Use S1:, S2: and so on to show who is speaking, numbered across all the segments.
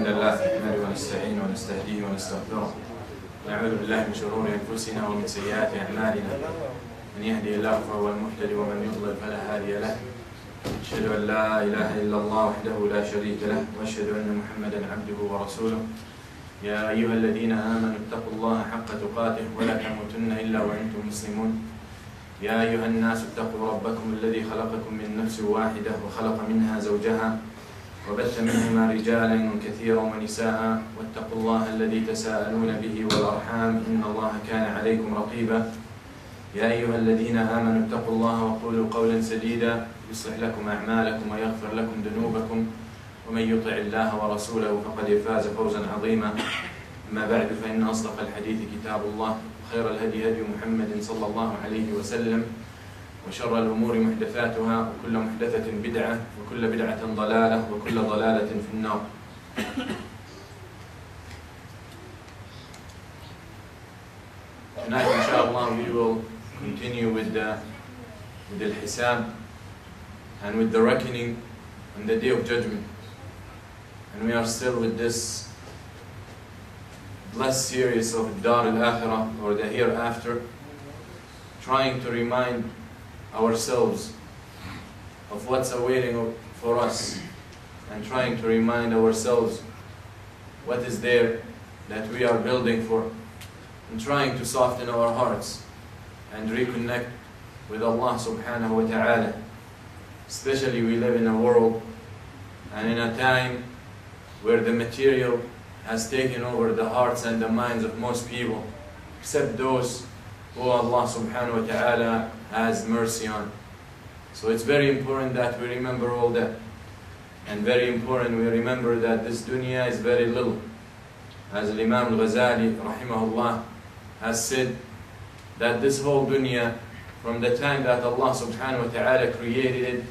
S1: الحمد لله نحمده ونستعينه ونستهديه ونستغفره ونعوذ بالله من شرور أنفسنا ومن سيئات أعمالنا من يهدي الله فهو المهتدي ومن يضلل فلا هادي له أشهد أن لا إله إلا الله وحده لا شريك له وأشهد أن محمدا عبده ورسوله يا أيها الذين آمنوا اتقوا الله حق تقاته ولا تموتن إلا وأنتم مسلمون يا أيها الناس اتقوا ربكم الذي خلقكم من نفس واحدة وخلق منها زوجها وبث منهما رجالا كثيرا ونساء واتقوا الله الذي تساءلون به والأرحام إن الله كان عليكم رقيبا يا أيها الذين آمنوا اتقوا الله وقولوا قولا سديدا يصلح لكم أعمالكم ويغفر لكم ذنوبكم ومن يطع الله ورسوله فقد فاز فوزا عظيما أما بعد فإن أصدق الحديث كتاب الله وخير الهدي هدي محمد صلى الله عليه وسلم وشر الأمور محدثاتها وكل محدثة بدعة وكل بدعة ضلالة وكل ضلالة في النار. Tonight, inshallah, we will continue with the hisab and with the reckoning on the day of judgment. And we are still with this blessed series of Dar al-Akhirah or the Hereafter, trying to remind ourselves of what's awaiting for us and trying to remind ourselves what is there that we are building for and trying to soften our hearts and reconnect with Allah subhanahu wa ta'ala. Especially we live in a world and in a time where the material has taken over the hearts and the minds of most people, except those who Allah subhanahu wa ta'ala has mercy on. So it's very important that we remember all that. And very important we remember that this dunya is very little. As Imam al-Ghazali rahimahullah has said, that this whole dunya, from the time that Allah subhanahu wa ta'ala created it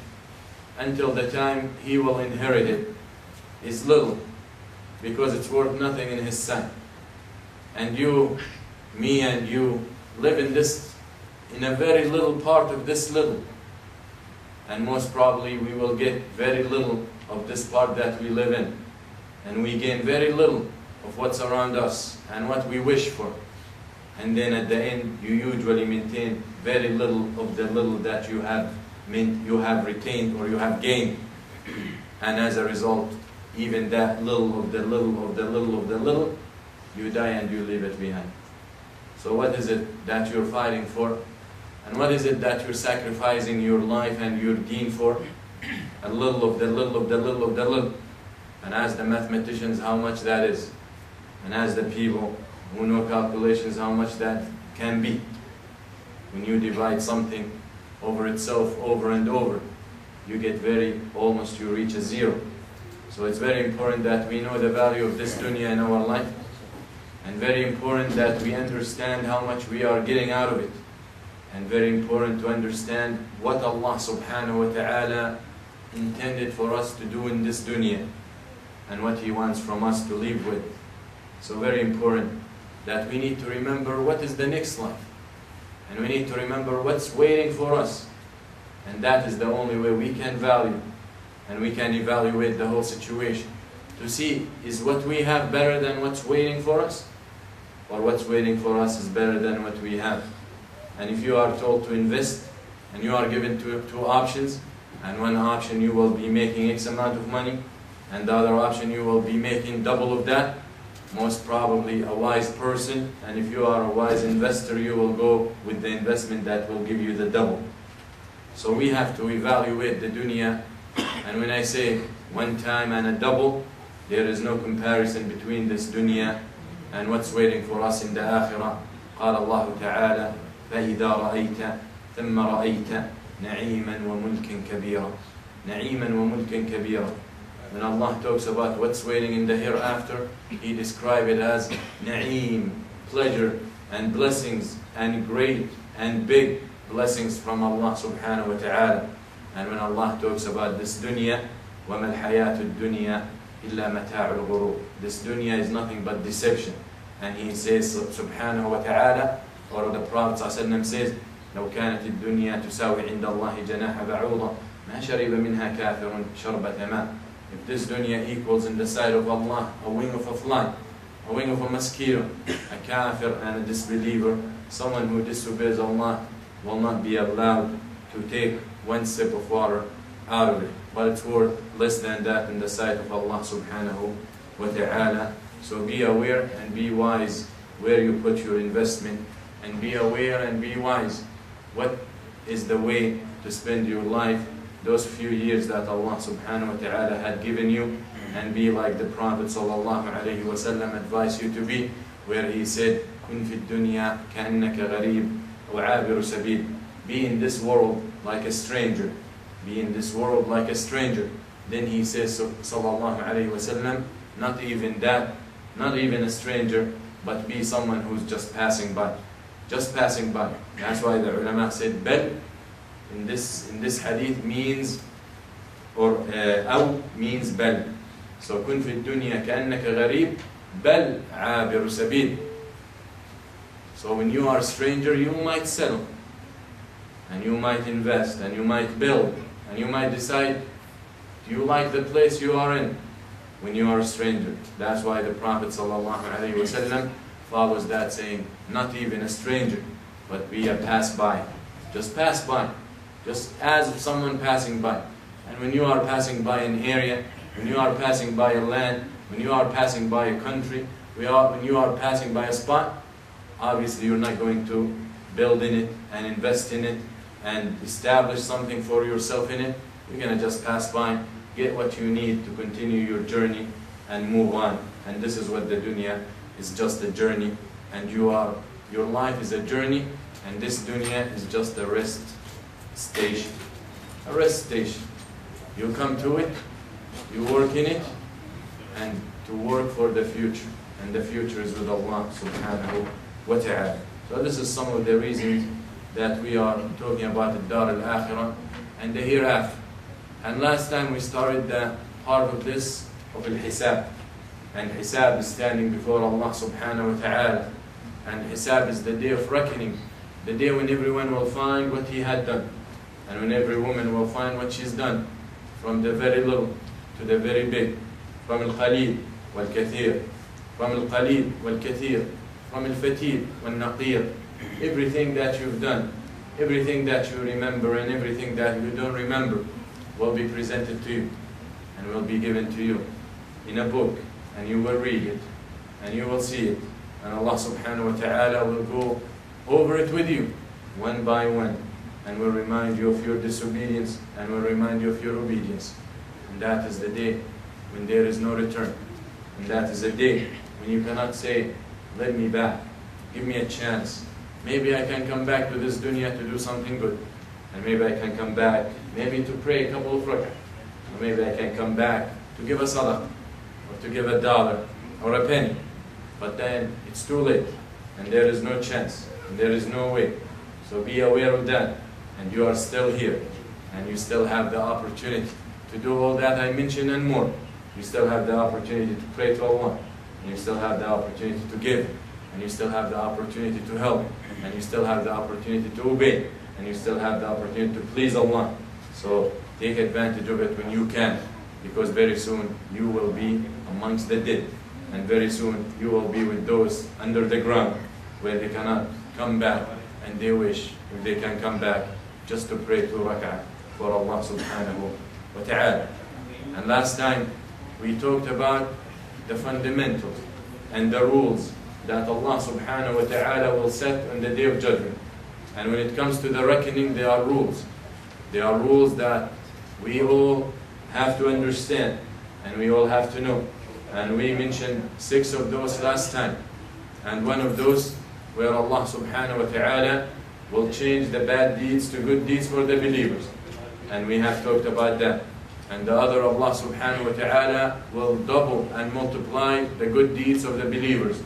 S1: until the time He will inherit it, is little, because it's worth nothing in His sight. And you, me and you, live in a very little part of this little. And most probably we will get very little of this part that we live in. And we gain very little of what's around us and what we wish for. And then at the end you usually maintain very little of the little that you have retained or you have gained. And as a result, even that little of the little of the little of the little, you die and you leave it behind. So what is it that you're fighting for? And what is it that you're sacrificing your life and your deen for? A little of the little of the little of the little. And ask the mathematicians how much that is. And ask the people who know calculations how much that can be. When you divide something over itself over and over, you get almost you reach a zero. So it's very important that we know the value of this dunya in our life. And very important that we understand how much we are getting out of it. And very important to understand what Allah subhanahu wa ta'ala intended for us to do in this dunya and what He wants from us to live with. So very important that we need to remember what is the next life. And we need to remember what's waiting for us. And that is the only way we can value and we can evaluate the whole situation. To see, is what we have better than what's waiting for us? Or what's waiting for us is better than what we have? And if you are told to invest, and you are given two options, and one option you will be making X amount of money, and the other option you will be making double of that, most probably a wise person, and if you are a wise investor, you will go with the investment that will give you the double. So we have to evaluate the dunya, and when I say one time and a double, there is no comparison between this dunya and what's waiting for us in the akhirah. قال الله تعالى فإذا رأيت ثم رأيت نعيما وملكا كبيرا. نعيما وملكا كبيرا. When Allah talks about what's waiting in the hereafter, He describes it as na'im, pleasure and blessings and great and big blessings from Allah subhanahu wa ta'ala. And when Allah talks about this dunya, وَمَا الْحَيَاةُ الدُّنْيَا إِلَّا مَتَاعُ الْغُرُورِ. This dunya is nothing but deception. And He says subhanahu wa ta'ala, or the Prophet ﷺ says, لو كانت الدنيا تساوي عند الله جناح بعوضة ما شرب منها كافر شربة ماء. If this dunya equals in the sight of Allah a wing of a fly, a wing of a mosquito, a kafir and a disbeliever, someone who disobeys Allah will not be allowed to take one sip of water out of it. But it's worth less than that in the sight of Allah subhanahu wa ta'ala. So be aware and be wise where you put your investment, and be aware and be wise what is the way to spend your life, those few years that Allah subhanahu wa ta'ala had given you, and be like the Prophet sallallahu alayhi wa sallam advised you to be, where he said, "Kun fi dunya ka'annaka gharib wa 'abiru sabil." Be in this world like a stranger. Be in this world like a stranger. Then he says, sallallahu alayhi wa sallam, not even that, not even a stranger, but be someone who's just passing by. Just passing by. That's why the ulama said, bal in this hadith means, or aw means bal. So kun fi dunya ka'annaka gharib, bal 'abiru sabil. So when you are a stranger, you might settle, and you might invest, and you might build, and you might decide, do you like the place you are in when you are a stranger? That's why the Prophet ﷺ follows that saying, not even a stranger, but be a pass-by. Just pass by, just as someone passing by. And when you are passing by an area, when you are passing by a land, when you are passing by a country, when you are passing by a spot, obviously you're not going to build in it and invest in it and establish something for yourself in it. You're going to just pass by, get what you need to continue your journey and move on. And this is what the dunya is, just a journey. And your life is a journey, and this dunya is just a rest station. A rest station. You come to it, you work in it, and to work for the future. And the future is with Allah subhanahu wa ta'ala. So this is some of the reasons that we are talking about the Dar al-Akhirah and the Hereafter. And last time we started the part of this, of al-Hisab. And Hisab is standing before Allah subhanahu wa ta'ala. And Hisab is the day of reckoning. The day when everyone will find what he had done. And when every woman will find what she's done. From the very little to the very big. From al-Qalil wal-Kathir. From al-Qalil wal-Kathir. From al-Fatil wal-Naqir. Everything that you've done, everything that you remember and everything that you don't remember will be presented to you and will be given to you in a book, and you will read it and you will see it, and Allah subhanahu wa ta'ala will go over it with you one by one and will remind you of your disobedience and will remind you of your obedience. And that is the day when there is no return, and that is the day when you cannot say, let me back, give me a chance. Maybe I can come back to this dunya to do something good. And maybe I can come back, maybe to pray a couple of rak'ah. Or maybe I can come back to give a sadaqah, or to give $1 or a penny. But then it's too late, and there is no chance, and there is no way. So be aware of that, and you are still here, and you still have the opportunity to do all that I mentioned and more. You still have the opportunity to pray to Allah, and you still have the opportunity to give, and you still have the opportunity to help, and you still have the opportunity to obey, and you still have the opportunity to please Allah. So take advantage of it when you can, because very soon you will be amongst the dead, and very soon you will be with those under the ground where they cannot come back, and they wish if they can come back just to pray 2 rak'ah for Allah subhanahu wa ta'ala. And last time we talked about the fundamentals and the rules that Allah subhanahu wa ta'ala will set on the day of judgment. And when it comes to the reckoning, there are rules. There are rules that we all have to understand and we all have to know. And we mentioned 6 of those last time. And one of those where Allah subhanahu wa ta'ala will change the bad deeds to good deeds for the believers. And we have talked about that. And the other, Allah subhanahu wa ta'ala will double and multiply the good deeds of the believers.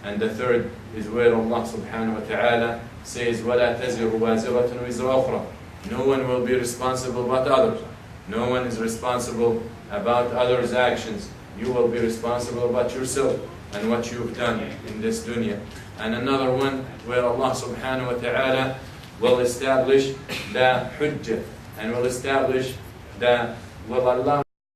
S1: And the third is where Allah subhanahu wa ta'ala says, وَلَا تَزِرُ وَازِرَةٌ وِزْرَ أُخْرَى. No one will be responsible but others. No one is responsible about others' actions. You will be responsible about yourself and what you've done in this dunya. And another one where Allah subhanahu wa ta'ala will establish the hujjah and will establish the will Allah